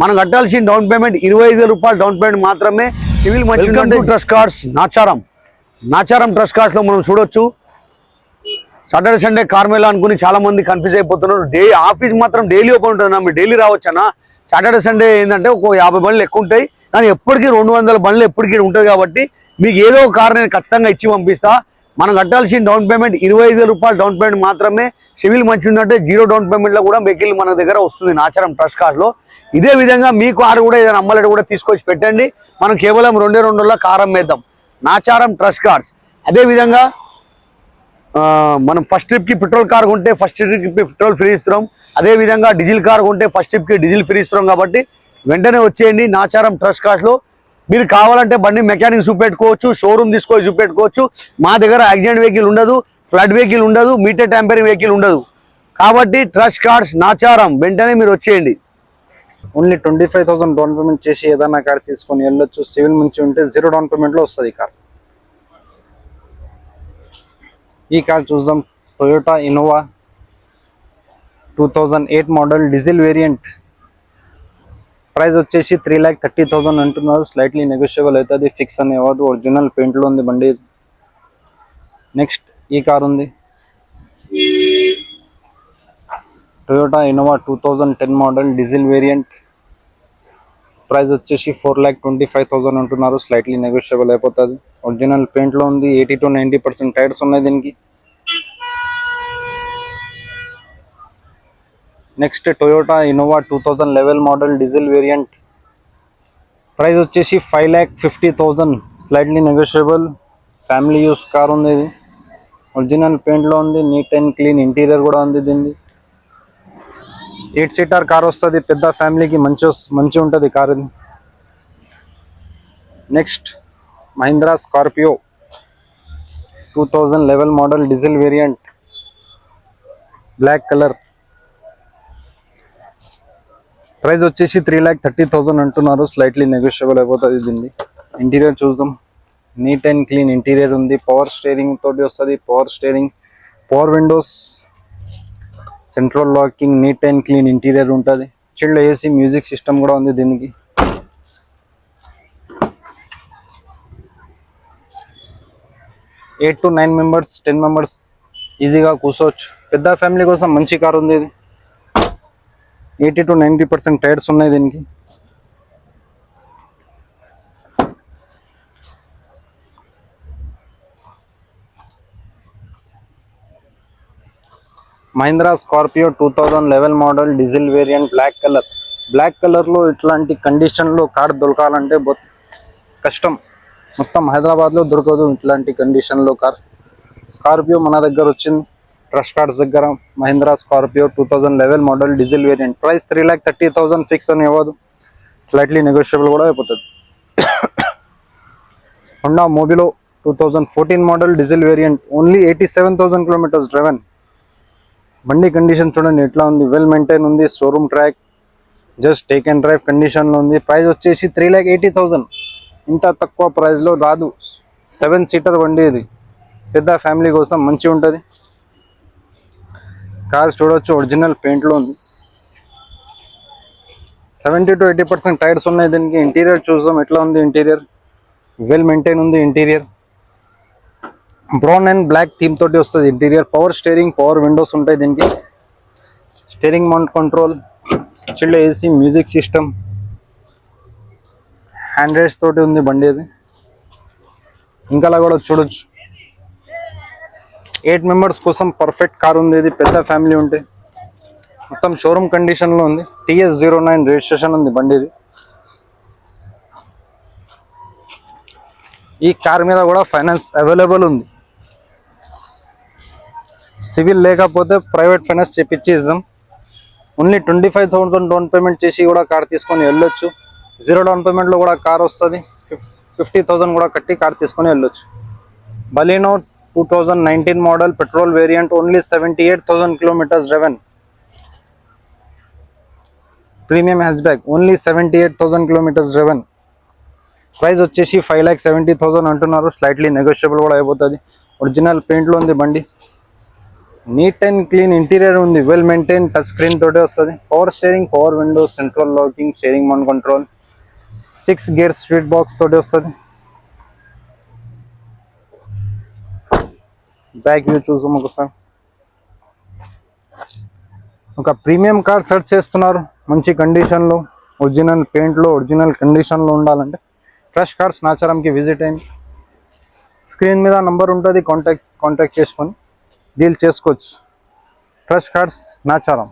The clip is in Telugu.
మనం కట్టాల్సిన డౌన్ పేమెంట్ 25,000 రూపాయలు డౌన్ పేమెంట్ మాత్రమే. సివిల్ మంచి trust cards Nacharam trust cards లో మనం చూడొచ్చు. సాటర్డే సండే కార్మేళా అనుకుని చాలా మంది కన్ఫ్యూజ్ అయిపోతున్నారు. ఆఫీస్ మాత్రం డైలీ ఓపెన్ ఉంటుంది, మీరు డైలీ రావచ్చనా. సాటర్డే సండే ఏంటంటే ఒక 50 బండ్లు ఎక్కువ ఉంటాయి, కానీ ఎప్పటికీ 200 బండ్లు ఎప్పటికీ ఉంటుంది. కాబట్టి మీకు ఏదో ఒక కార్ నేను ఖచ్చితంగా ఇచ్చి పంపిస్తా. మనం కట్టాల్సిన డౌన్ పేమెంట్ 25,000 రూపాయలు డౌన్ పేమెంట్ మాత్రమే. సివిల్ మంచి ఉందంటే 0 డౌన్ పేమెంట్ లో కూడా వెహికల్ మన దగ్గర వస్తుంది నాచారం ట్రస్ట్ కార్డ్ లో. ఇదే విధంగా మీ కారు కూడా ఏదైనా అమ్మలేడు కూడా తీసుకొచ్చి పెట్టండి. మనం కేవలం 2 కార్ అమ్మేద్దాం. Nacharam trust cards. అదే విధంగా మనం ఫస్ట్ ట్రిప్ కి పెట్రోల్ కార్ కొంటే ఫస్ట్ ట్రిప్ కి పెట్రోల్ ఫ్రీ ఇస్తున్నాం. అదే విధంగా డీజిల్ కార్ కొంటే ఫస్ట్ ట్రిప్ కి డీజిల్ ఫ్రీ ఇస్తున్నాం. కాబట్టి వెంటనే వచ్చేయండి నాచారం ట్రస్ట్ కార్డ్స్ లో. మీరు కావాలంటే బండి మెకానిక్ చూపెట్టుకోవచ్చు, షోరూమ్ తీసుకొని చూపెట్టుకోవచ్చు. మా దగ్గర యాక్సిడెంట్ వెహికల్ ఉండదు, ఫ్లడ్ వెహికల్ ఉండదు, మీటర్ ట్యాంపరింగ్ వెహికల్ ఉండదు. కాబట్టి ట్రస్ట్ కార్డ్స్ నాచారం వెంటనే మీరు వచ్చేయండి. ఓన్లీ 25,000 డౌన్ పేమెంట్ చేసి ఏదైనా కార్ తీసుకొని వెళ్ళొచ్చు. సివిల్ మంచి ఉంటే 0 డౌన్ పేమెంట్ లో వస్తుంది ఈ కార్. ఈ కార్ చూద్దాం. Toyota Innova 2008 model diesel variant. Price వచ్చేసి 3,30,000 అంటున్నారు. స్లైట్లీ నెగోషియబుల్ అవుతుంది, ఫిక్స్ అని అవ్వదు. ఒరిజినల్ పెయింట్లో ఉంది బండి. నెక్స్ట్ ఈ కార్ ఉంది Toyota Innova 2010 model diesel variant. Price వచ్చేసి 4,25,000 అంటున్నారు. స్లైట్లీ నెగోషియబుల్ అయిపోతుంది. ఒరిజినల్ పెయింట్లో ఉంది. 80 to 90% టైర్స్ ఉన్నాయి దీనికి. Next Toyota Innova 2011 model diesel variant. Price వచ్చేసి 5,50,000. Slightly negotiable. Family use car ఉంది ఇది. ఒరిజినల్ పెయింట్లో ఉంది. నీట్ అండ్ క్లీన్ ఇంటీరియర్ కూడా ఉంది దీన్ని. 8 సీటర్ కార్ వస్తుంది. పెద్ద ఫ్యామిలీకి మంచి ఉంటుంది కార్ ఇది. Next Mahindra Scorpio 2011 model diesel variant, black colour. Price వచ్చేసి 3,30,000 అంటున్నారు. స్లైట్లీ నెగోషియబుల్ అయిపోతుంది దీన్ని. ఇంటీరియర్ చూద్దాం. నీట్ అండ్ క్లీన్ ఇంటీరియర్ ఉంది. పవర్ స్టీరింగ్ తోటి వస్తుంది. Power steering, power windows, central locking, neat and clean interior ఉంటుంది. చిల్డ్ ఏసీ, మ్యూజిక్ సిస్టమ్ కూడా ఉంది దీనికి. ఎయిట్ to 9 మెంబర్స్, 10 మెంబర్స్ ఈజీగా కూర్చోవచ్చు. పెద్ద ఫ్యామిలీ కోసం మంచి కార్ ఉంది ఇది. 80 to 90% టైర్స్ ఉన్నాయి దీనికి. Mahindra Scorpio 2011 model diesel variant, black colour. Black కలర్లో ఇట్లాంటి కండిషన్లో కార్ దొరకాలంటే కష్టం. మొత్తం హైదరాబాద్లో దొరకదు ఇట్లాంటి కండిషన్లో కార్. స్కార్పియో మన దగ్గర వచ్చింది ట్రస్ట్ కార్డ్స్ దగ్గర. Mahindra Scorpio 2011 model diesel variant. Price 3,30,000 fix అని ఇవ్వదు. స్లైట్లీ నెగోషియబుల్ కూడా అయిపోతుంది. Honda Mobilio 2014 model diesel variant. Only 87,000 kilometres driven. బండి కండిషన్ చూడండి ఎట్లా ఉంది. వెల్ మెయింటైన్ ఉంది. Showroom track, just take and drive కండిషన్లో ఉంది. ప్రైస్ వచ్చేసి 3,80,000. ఇంత తక్కువ ప్రైస్లో రాదు. 7 సీటర్ బండి ఇది. పెద్ద ఫ్యామిలీ కోసం మంచి ఉంటుంది. కార్ చూడొచ్చు, ఒరిజినల్ పెయింట్లో ఉంది. 70 to 80% టైర్స్ ఉన్నాయి దీనికి. ఇంటీరియర్ చూద్దాం ఎట్లా ఉంది. ఇంటీరియర్ వెల్ మెయింటైన్ ఉంది. Interior brown and black theme తోటి వస్తుంది interior. Power steering, power windows ఉంటాయి దీనికి. Steering mount control, chilled AC, music system, hand rides తోటి ఉంది బండి అది. ఇంకా కూడా చూడొచ్చు. 8 మెంబర్స్ కోసం పర్ఫెక్ట్ కార్ ఉంది ఇది. పెద్ద ఫ్యామిలీ ఉంటే. మొత్తం షోరూమ్ కండిషన్లో ఉంది. TS09 రిజిస్ట్రేషన్ ఉంది బండి ఇది. ఈ కార్ మీద కూడా ఫైనాన్స్ అవైలబుల్ ఉంది. సివిల్ లేకపోతే ప్రైవేట్ ఫైనాన్స్ చేపించి ఇద్దాం. ఓన్లీ 25,000 డౌన్ పేమెంట్ చేసి కూడా కార్ తీసుకొని వెళ్ళొచ్చు. 0 డౌన్ పేమెంట్లో కూడా కార్ వస్తుంది. 50,000 కూడా కట్టి కార్ తీసుకొని వెళ్ళొచ్చు. Baleno 2019 model petrol variant. Only 78,000 kilometres driven. Premium hatchback. Only 78,000 kilometres driven. Price వచ్చేసి 5,70,000 అంటున్నారు. స్లైట్లీ నెగోషియబుల్ కూడా అయిపోతుంది. ఒరిజినల్ పెయింట్లో ఉంది బండి. నీట్ అండ్ క్లీన్ ఇంటీరియర్ ఉంది, వెల్ మెయింటైన్, టచ్ స్క్రీన్ తోటే వస్తుంది. Power steering, power window, central locking, steering mount control, 6 gear speed box తోటి వస్తుంది. బ్యాక్ వ్యూ చూసాం ఒకసారి. ఒక ప్రీమియం కార్ సెర్చ్ చేస్తున్నారు, మంచి కండిషన్లో, ఒరిజినల్ పెయింట్లో, ఒరిజినల్ కండిషన్లో ఉండాలంటే ట్రస్ట్ కార్స్ నాచారంకి విజిట్ అయ్యింది. స్క్రీన్ మీద నంబర్ ఉంటుంది, కాంటాక్ట్ చేసుకొని డీల్ చేసుకోవచ్చు. Trust cars Nacharam.